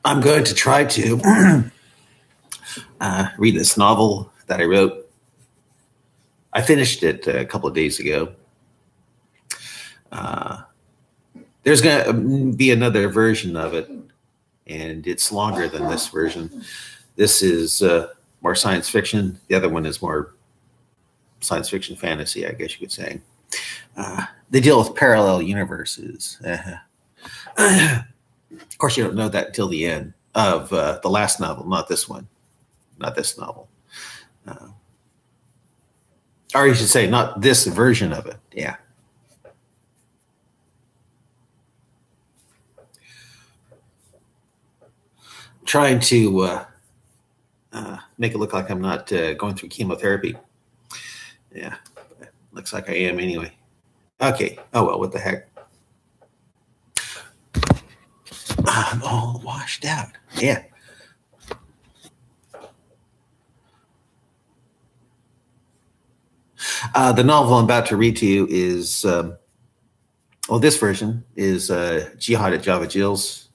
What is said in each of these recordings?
I'm going to try to read this novel that I wrote. I finished it a couple of days ago. There's going to be another version of it, and it's longer than this version. This is more science fiction. The other one is more science fiction fantasy, I guess you could say. They deal with parallel universes. Of course, you don't know that until the end of the last novel, not this one, not this novel. Or you should say, not this version of it. Yeah. Trying to make it look like I'm not going through chemotherapy. Yeah, looks like I am anyway. Okay. Oh, well, what the heck? I'm all washed out. Yeah. The novel I'm about to read to you is, this version is Jihad at Java Jills.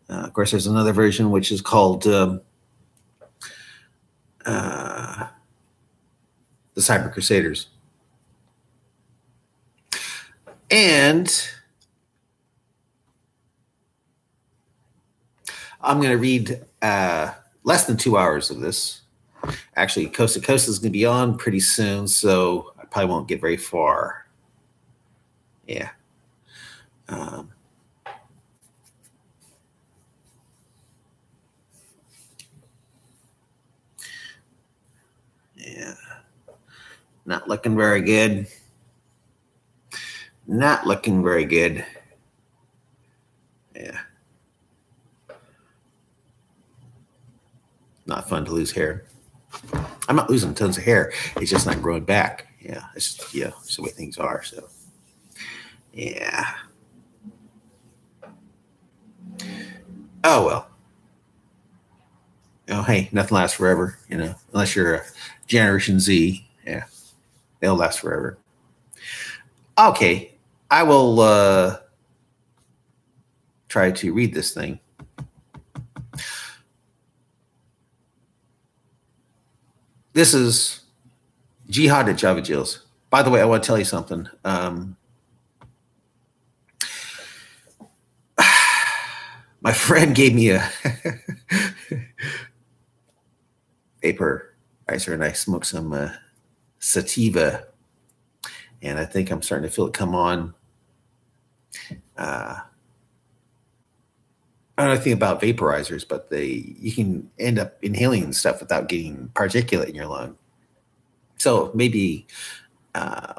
Of course, there's another version which is called The Cyber Crusaders. And I'm going to read less than 2 hours of this. Actually, Coast to Coast is going to be on pretty soon, so I probably won't get very far. Yeah. Yeah. Not looking very good. Not looking very good. Yeah. Not fun to lose hair. I'm not losing tons of hair. It's just not growing back. Yeah. It's the way things are. So, yeah. Oh, well. Hey, nothing lasts forever, unless you're a Generation Z. Yeah. They'll last forever. Okay. I will try to read this thing. This is Jihad at Java Jills. By the way, I want to tell you something. My friend gave me a vaporizer, and I smoked some sativa, and I think I'm starting to feel it come on. I don't know anything about vaporizers, but you can end up inhaling stuff without getting particulate in your lung. So maybe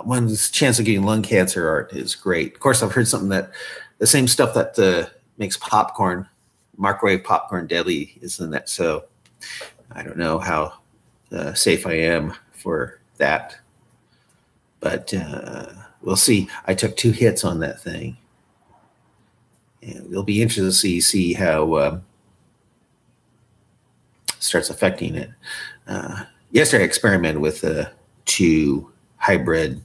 one's chance of getting lung cancer is great. Of course, I've heard something that the same stuff that makes microwave popcorn deadly is in that. So I don't know how safe I am for that. But we'll see. I took 2 hits on that thing. And it'll be interesting to see how it starts affecting it. Yesterday, I experimented with 2 hybrid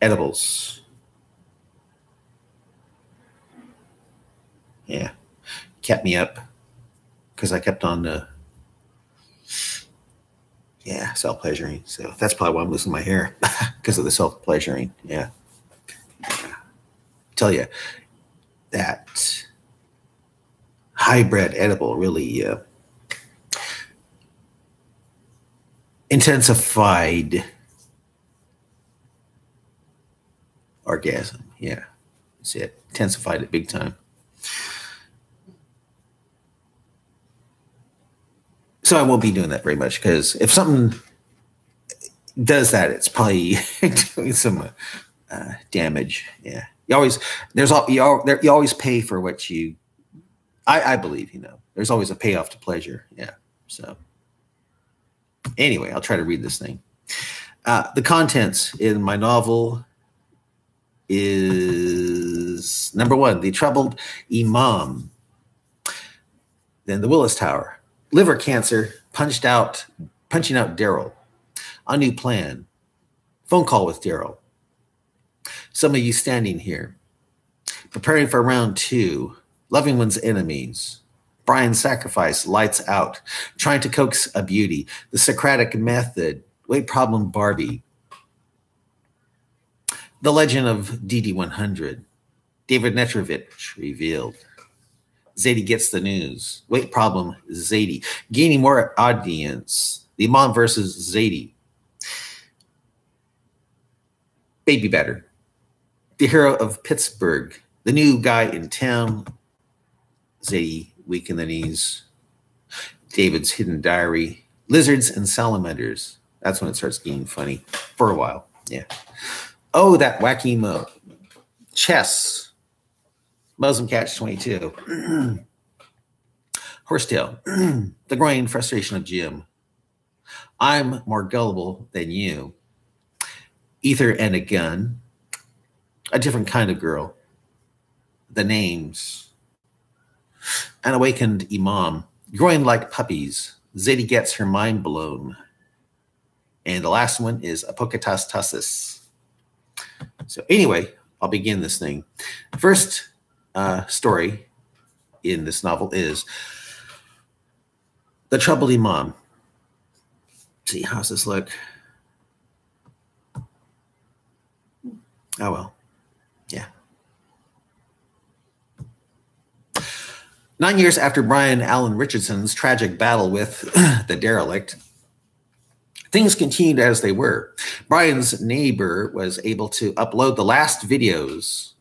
edibles. Yeah, kept me up because I kept on self-pleasuring. So that's probably why I'm losing my hair, because of the self-pleasuring. Yeah. Tell you, that hybrid edible really intensified orgasm. Yeah, that's it. Intensified it big time. So I won't be doing that very much, because if something does that, it's probably doing some damage. Yeah. You always pay for what you. I believe there's always a payoff to pleasure. Yeah. So anyway, I'll try to read this thing. The contents in my novel is number 1, the troubled imam. Then the Willis Tower, liver cancer, punching out Daryl, a new plan, phone call with Daryl. Some of you standing here, preparing for round 2, Loving one's enemies. Brian's sacrifice, lights out. Trying to coax a beauty. The Socratic method. Weight problem Barbie. The legend of DD100. David Netrovich revealed. Zadie gets the news. Weight problem Zadie. Gaining more audience. The Imam versus Zadie. Baby Batter. The hero of Pittsburgh. The new guy in town. Zadie, weak in the knees. David's hidden diary. Lizards and salamanders. That's when it starts getting funny. For a while, yeah. Oh, that wacky mo. Chess. Muslim Catch 22. Horsetail. The growing frustration of Jim. I'm more gullible than you. Ether and a gun. A different kind of girl. The names. An awakened imam. Growing like puppies. Zadie gets her mind blown. And the last one is Apokatastasis. So anyway, I'll begin this thing. First story in this novel is The Troubled Imam. Let's see, how's this look? Oh, well, yeah. 9 years after Brian Allen Richardson's tragic battle with the derelict, things continued as they were. Brian's neighbor was able to upload the last videos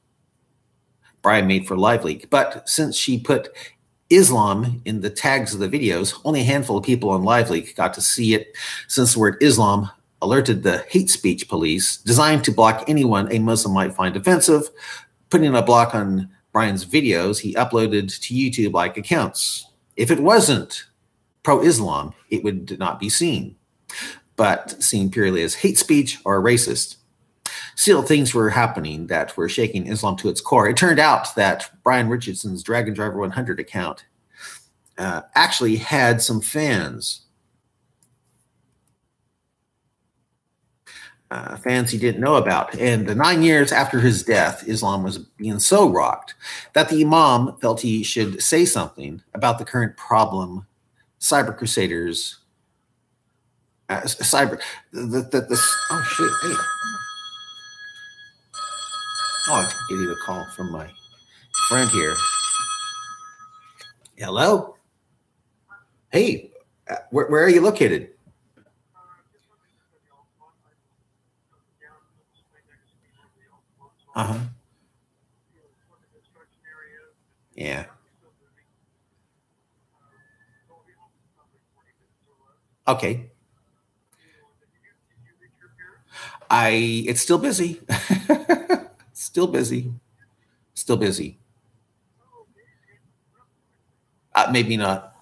Brian made for LiveLeak, but since she put Islam in the tags of the videos, only a handful of people on LiveLeak got to see it, since the word Islam alerted the hate speech police, designed to block anyone a Muslim might find offensive. Putting a block on Brian's videos he uploaded to YouTube-like accounts. If it wasn't pro-Islam, it would not be seen, but seen purely as hate speech or racist. Still, things were happening that were shaking Islam to its core. It turned out that Brian Richardson's Dragon Driver 100 account actually had some fans. Fans he didn't know about. And 9 years after his death, Islam was being so rocked that the Imam felt he should say something about the current problem cyber crusaders, oh shit, hey. Oh, I can give you a call from my friend here. Hello? Hey, where are you located? Uh-huh. Yeah. Okay. It's still busy. Still busy. Still busy. Maybe not.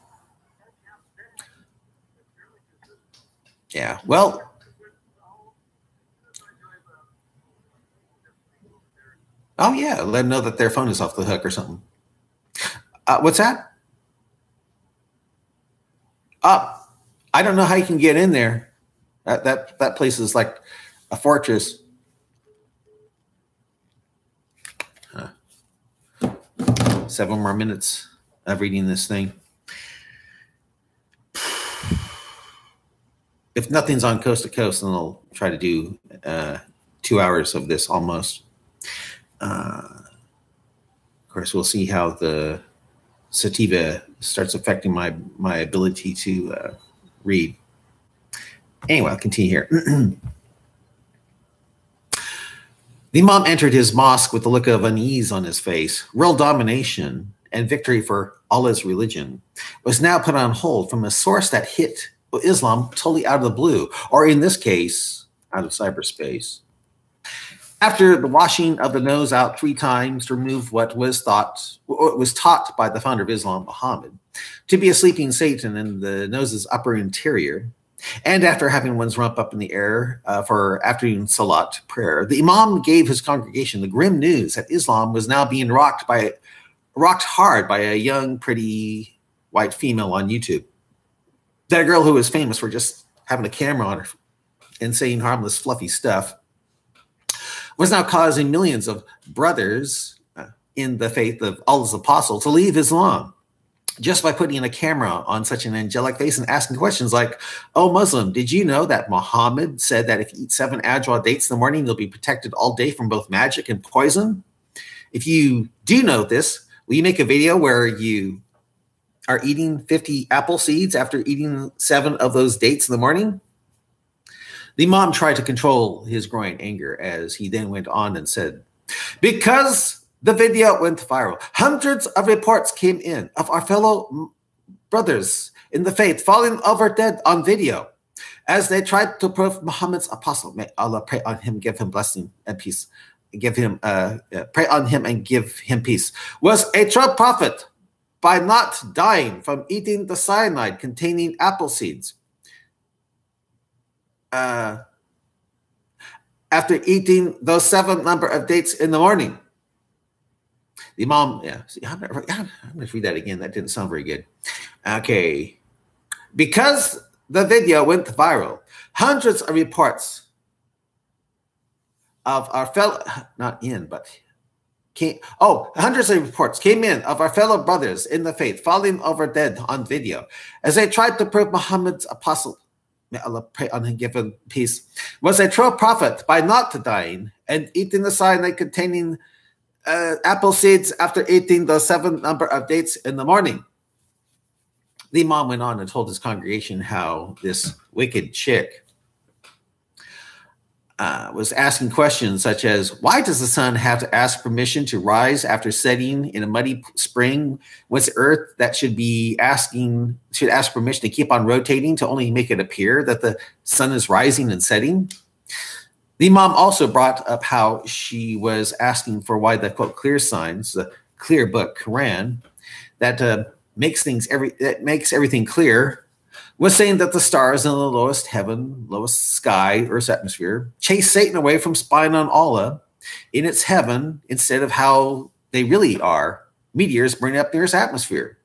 Yeah. Well, oh yeah, let them know that their phone is off the hook or something. What's that? I don't know how you can get in there. That place is like a fortress. 7 more minutes of reading this thing. If nothing's on Coast to Coast, then I'll try to do 2 hours of this almost. Of course, we'll see how the sativa starts affecting my ability to read. Anyway, I'll continue here. The Imam entered his mosque with a look of unease on his face. World domination and victory for Allah's religion was now put on hold from a source that hit Islam totally out of the blue, or in this case, out of cyberspace. After the washing of the nose out 3 times to remove what was taught by the founder of Islam, Muhammad, to be a sleeping Satan in the nose's upper interior, and after having one's rump up in the air for afternoon salat prayer, the Imam gave his congregation the grim news that Islam was now being rocked hard by a young, pretty white female on YouTube. That girl who was famous for just having a camera on her and saying harmless, fluffy stuff was now causing millions of brothers, in the faith of Allah's apostle to leave Islam just by putting a camera on such an angelic face and asking questions like, "Oh, Muslim, did you know that Muhammad said that if you eat 7 ajwa dates in the morning, you'll be protected all day from both magic and poison? If you do know this, will you make a video where you are eating 50 apple seeds after eating 7 of those dates in the morning?" The Imam tried to control his growing anger as he then went on and said, "Because the video went viral, hundreds of reports came in of our fellow brothers in the faith falling over dead on video as they tried to prove Muhammad's apostle. May Allah pray on him, give him blessing and peace. Pray on him and give him peace. Was a true prophet by not dying from eating the cyanide containing apple seeds. After eating those 7 number of dates in the morning." The Imam, I'm going to read that again. That didn't sound very good. Okay. "Because the video went viral, hundreds of reports of our fellow, hundreds of reports came in of our fellow brothers in the faith falling over dead on video as they tried to prove Muhammad's apostle, may Allah pray on him, give him peace, was a true prophet by not dying and eating the cyanide containing apple seeds after eating the 7 number of dates in the morning." The Imam went on and told his congregation how this wicked chick was asking questions such as, "Why does the sun have to ask permission to rise after setting in a muddy spring? What's Earth that should ask permission to keep on rotating to only make it appear that the sun is rising and setting?" The Imam also brought up how she was asking for why the, quote, clear signs, the clear book, Quran, that makes everything clear, was saying that the stars in the lowest heaven, lowest sky, Earth's atmosphere, chase Satan away from spying on Allah in its heaven instead of how they really are, meteors burning up the Earth's atmosphere.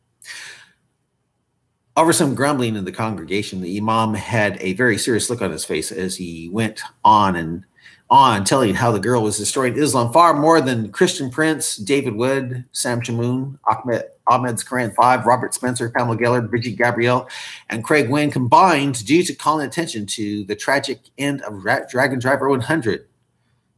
Over some grumbling in the congregation, the Imam had a very serious look on his face as he went on and on, telling how the girl was destroying Islam far more than Christian Prince, David Wood, Sam Shamoon, Ahmed's Quran 5, Robert Spencer, Pamela Gellert, Bridget Gabrielle, and Craig Wynn combined due to calling attention to the tragic end of Dragon Driver 100,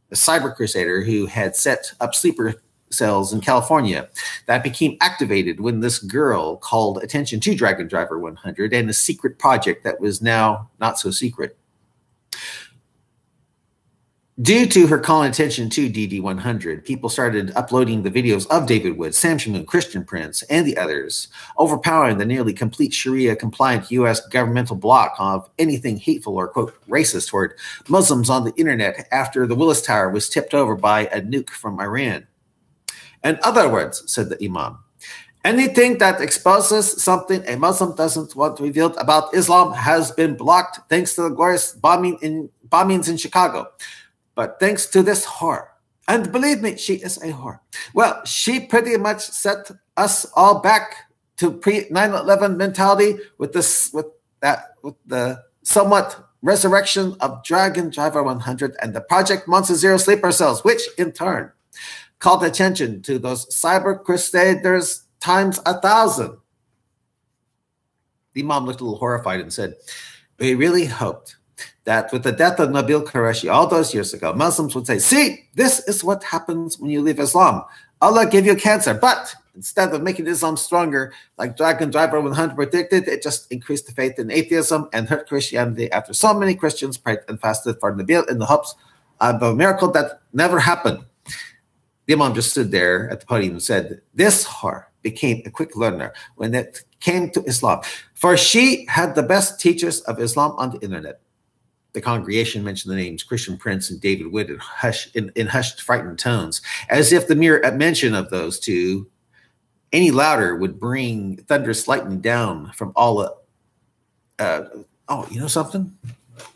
a cyber crusader who had set up sleeper cells in California that became activated when this girl called attention to Dragon Driver 100 and a secret project that was now not so secret. Due to her calling attention to DD100, people started uploading the videos of David Wood, Sam Shamoon, Christian Prince, and the others, overpowering the nearly complete Sharia-compliant U.S. governmental block of anything hateful or, quote, racist toward Muslims on the internet after the Willis Tower was tipped over by a nuke from Iran. "In other words," said the Imam, "anything that exposes something a Muslim doesn't want revealed about Islam has been blocked thanks to the glorious bombings in Chicago. But thanks to this whore, and believe me, she is a whore. Well, she pretty much set us all back to pre-9/11 mentality with the somewhat resurrection of Dragon Driver 100 and the Project Monster Zero sleeper cells, which in turn called attention to those cyber crusaders times 1,000. The Imam looked a little horrified and said, "We really hoped that with the death of Nabil Qureshi all those years ago, Muslims would say, see, this is what happens when you leave Islam. Allah gave you cancer, but instead of making Islam stronger, like Dragon Driver 100 predicted, it just increased the faith in atheism and hurt Christianity after so many Christians prayed and fasted for Nabil in the hopes of a miracle that never happened." The Imam just stood there at the podium and said, "This whore became a quick learner when it came to Islam, for she had the best teachers of Islam on the internet." The congregation mentioned the names Christian Prince and David Wood in hushed, frightened tones, as if the mere mention of those two any louder would bring thunderous lightning down from all. Oh, you know something?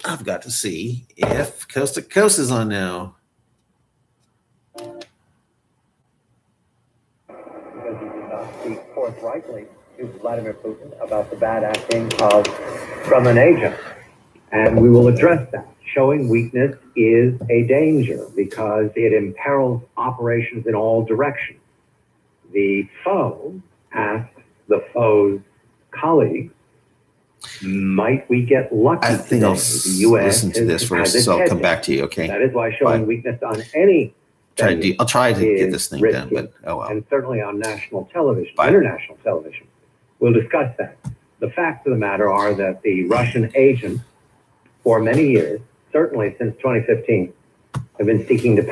I've got to see if Coast to Coast is on now. Because he did not speak forthrightly to Vladimir Putin about the bad acting from an agent. And we will address that. Showing weakness is a danger because it imperils operations in all directions. the foe asked the foe's colleagues, might we get lucky I think I'll today? The U.S. listen to this has first, its so I'll come hedges. back to you, okay? That is why showing Bye. weakness on any I'll try to get is this thing risky, done, but oh well. and certainly on national television, Bye. international television. We'll discuss that. The facts of the matter are that the Russian agents, for many years, certainly since 2015, have been seeking to